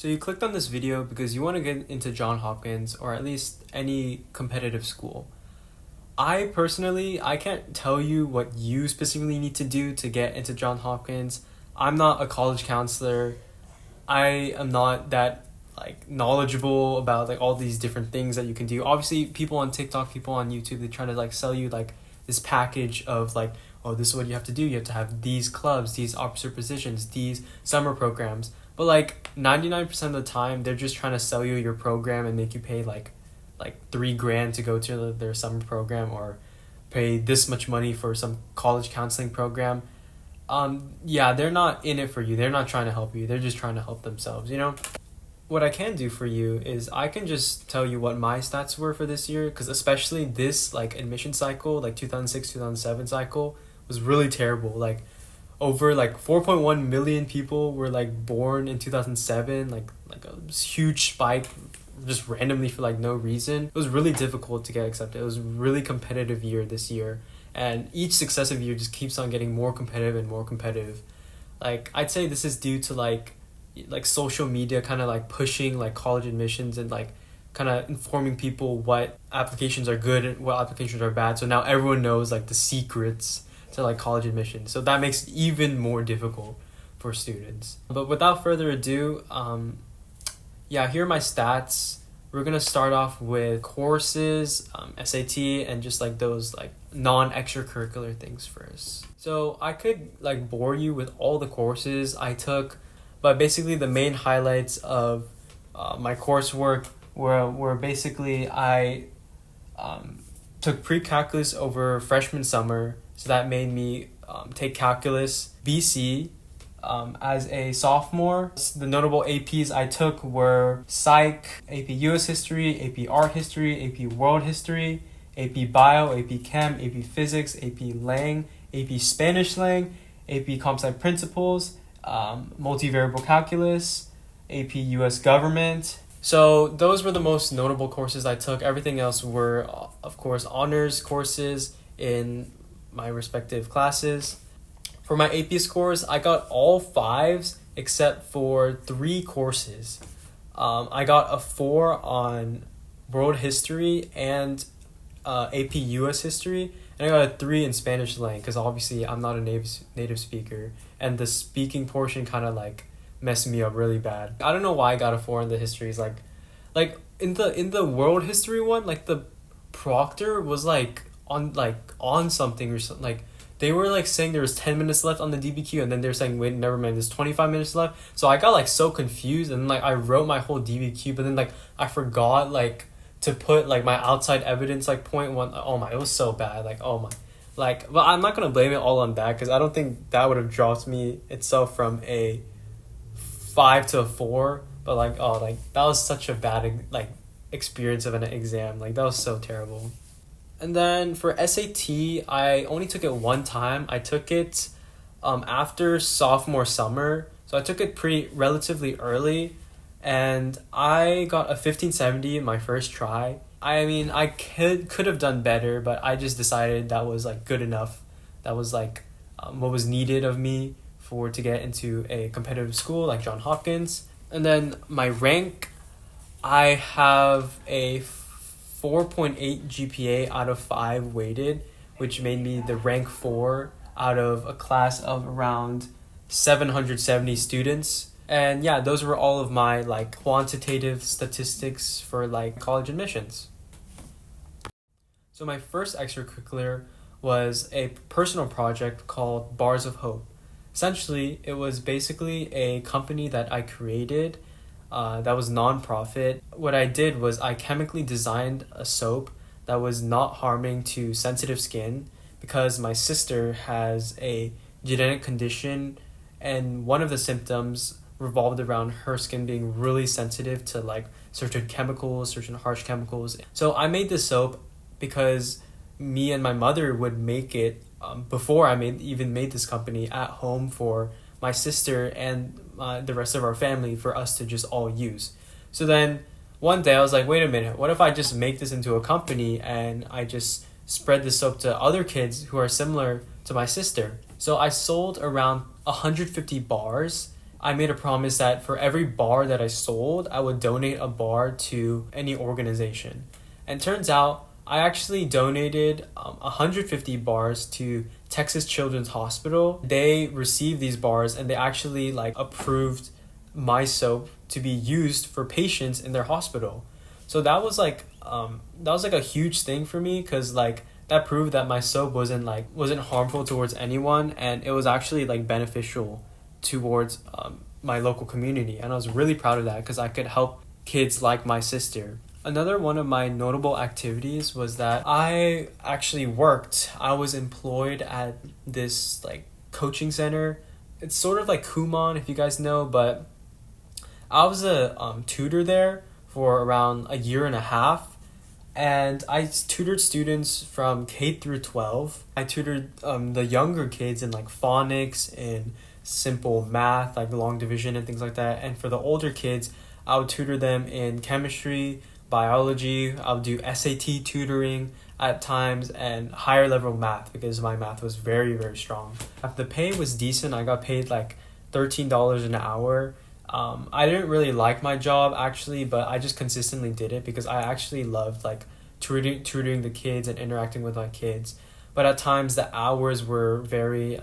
So you clicked on this video because you want to get into Johns Hopkins or at least any competitive school. I personally, I can't tell you what you specifically need to do to get into Johns Hopkins. I'm not a college counselor. I am not that knowledgeable about all these different things that you can do. Obviously, people on TikTok, people on YouTube, they're trying to sell you this package of oh, this is what you have to do. You have to have these clubs, these officer positions, these summer programs. But 99% of the time, they're just trying to sell you your program and make you pay like $3,000 to go to their summer program or pay this much money for some college counseling program. Yeah, they're not in it for you. They're not trying to help you. They're just trying to help themselves, What I can do for you is I can just tell you what my stats were for this year, because especially this admission cycle, 2006, 2007 cycle was really terrible. Over 4.1 million people were born in 2007, a huge spike just randomly for no reason. It was really difficult to get accepted. It was a really competitive year this year, and each successive year just keeps on getting more competitive and more competitive. I'd say this is due to social media kind of pushing college admissions and kind of informing people what applications are good and what applications are bad. So now everyone knows the secrets to college admission. So that makes it even more difficult for students. But without further ado, here are my stats. We're gonna start off with courses, SAT, and just those non-extracurricular things first. So I could bore you with all the courses I took, but basically the main highlights of my coursework were basically I took pre-calculus over freshman summer. So that made me take calculus BC as a sophomore. The notable APs I took were Psych, AP US History, AP Art History, AP World History, AP Bio, AP Chem, AP Physics, AP Lang, AP Spanish Lang, AP Comp-Sci Principles, Multivariable Calculus, AP US Government. So those were the most notable courses I took. Everything else were, of course, honors courses in my respective classes. For my AP scores, I got all 5s except for 3 courses. I got a 4 on World History and AP US History, and I got a 3 in Spanish Lang because obviously I'm not a native speaker, and the speaking portion kind of messed me up really bad. I don't know why I got a 4 in the histories. In the World History one, the proctor was on something or something. They were saying there was 10 minutes left on the DBQ, and then they're saying, wait, never mind, there's 25 minutes left. So I got so confused, and I wrote my whole DBQ, but then I forgot to put my outside evidence point one. Oh my, it was so bad. Oh my, but I'm not gonna blame it all on that, because I don't think that would have dropped me itself from a 5 to a 4. But that was such a bad experience of an exam. That was so terrible. And then for SAT, I only took it one time. I took it after sophomore summer. So I took it relatively early, and I got a 1570 in my first try. I mean, I could have done better, but I just decided that was good enough. That was what was needed of me to get into a competitive school like Johns Hopkins. And then my rank, I have a 4.8 GPA out of 5 weighted, which made me the rank 4 out of a class of around 770 students. And yeah, those were all of my quantitative statistics for college admissions. So my first extracurricular was a personal project called Bars of Hope. Essentially, it was basically a company that I created that was non-profit. What I did was I chemically designed a soap that was not harming to sensitive skin, because my sister has a genetic condition, and one of the symptoms revolved around her skin being really sensitive to certain chemicals, certain harsh chemicals. So I made this soap because me and my mother would make it before I even made this company at home for my sister and the rest of our family, for us to just all use. So then one day I was like, wait a minute, what if I just make this into a company and I just spread this soap to other kids who are similar to my sister? So I sold around 150 bars I made a promise that for every bar that I sold, I would donate a bar to any organization. And turns out I actually donated 150 bars to Texas Children's Hospital. They received these bars and they actually like approved my soap to be used for patients in their hospital. So that was like a huge thing for me, because like that proved that my soap wasn't harmful towards anyone, and it was actually like beneficial towards my local community. And I was really proud of that because I could help kids like my sister. Another one of my notable activities was that I actually worked. I was employed at this like coaching center. It's sort of like Kumon, if you guys know, but I was a tutor there for around a year and a half, and I tutored students from K through 12. I tutored the younger kids in like phonics and simple math, like long division and things like that. And for the older kids, I would tutor them in chemistry, biology. I would do SAT tutoring at times, and higher level math because my math was very, very strong. The pay was decent. I got paid like $13 an hour. I didn't really like my job actually, but I just consistently did it because I actually loved like tutoring the kids and interacting with my kids. But at times the hours were very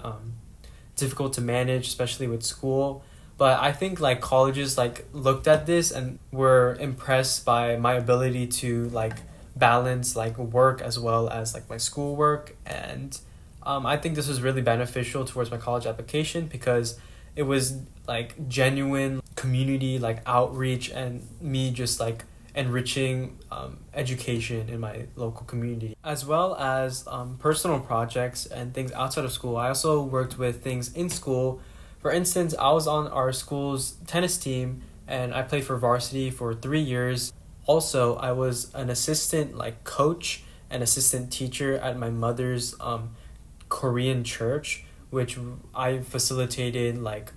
difficult to manage, especially with school. But I think like colleges like looked at this and were impressed by my ability to like balance like work as well as like my schoolwork. And I think this was really beneficial towards my college application because it was like genuine community like outreach and me just like enriching education in my local community, as well as personal projects and things outside of school. I also worked with things in school. For instance, I was on our school's tennis team and I played for varsity for 3 years. Also, I was an assistant like coach and assistant teacher at my mother's Korean church, which I facilitated like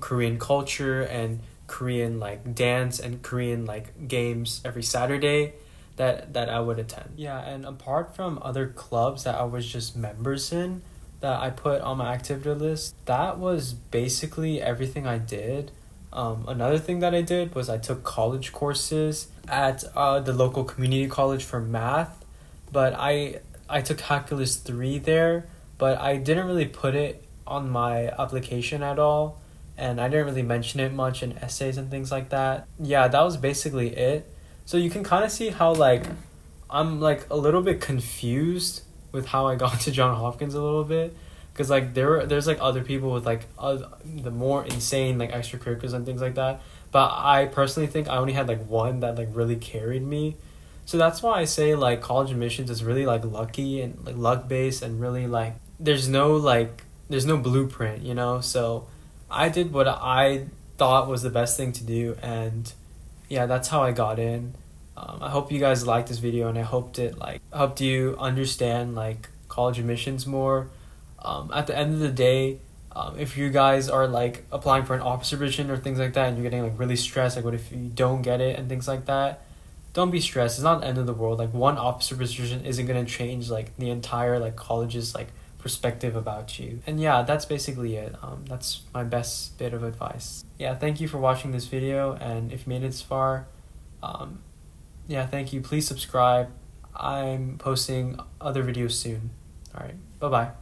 Korean culture and Korean like dance and Korean like games every Saturday that I would attend. Yeah, and apart from other clubs that I was just members in that I put on my activity list, that was basically everything I did. Another thing that I did was I took college courses at the local community college for math, but I took calculus 3 there, but I didn't really put it on my application at all, and I didn't really mention it much in essays and things like that. Yeah, that was basically it. So you can kind of see how like I'm like a little bit confused with how I got to Johns Hopkins a little bit, because like there's like other people with like the more insane like extracurriculars and things like that, but I personally think I only had like one that like really carried me. So that's why I say like college admissions is really like lucky and like luck based, and really like there's no blueprint, you know. So I did what I thought was the best thing to do, and yeah, that's how I got in. I hope you guys liked this video, and I hoped it like helped you understand like college admissions more. At the end of the day, if you guys are like applying for an officer position or things like that, and you're getting like really stressed, like what if you don't get it and things like that, don't be stressed. It's not the end of the world. Like one officer position isn't gonna change like the entire like college's like perspective about you. And yeah, that's basically it. That's my best bit of advice. Yeah, thank you for watching this video, and if you made it this far, yeah, thank you. Please subscribe. I'm posting other videos soon. All right, bye-bye.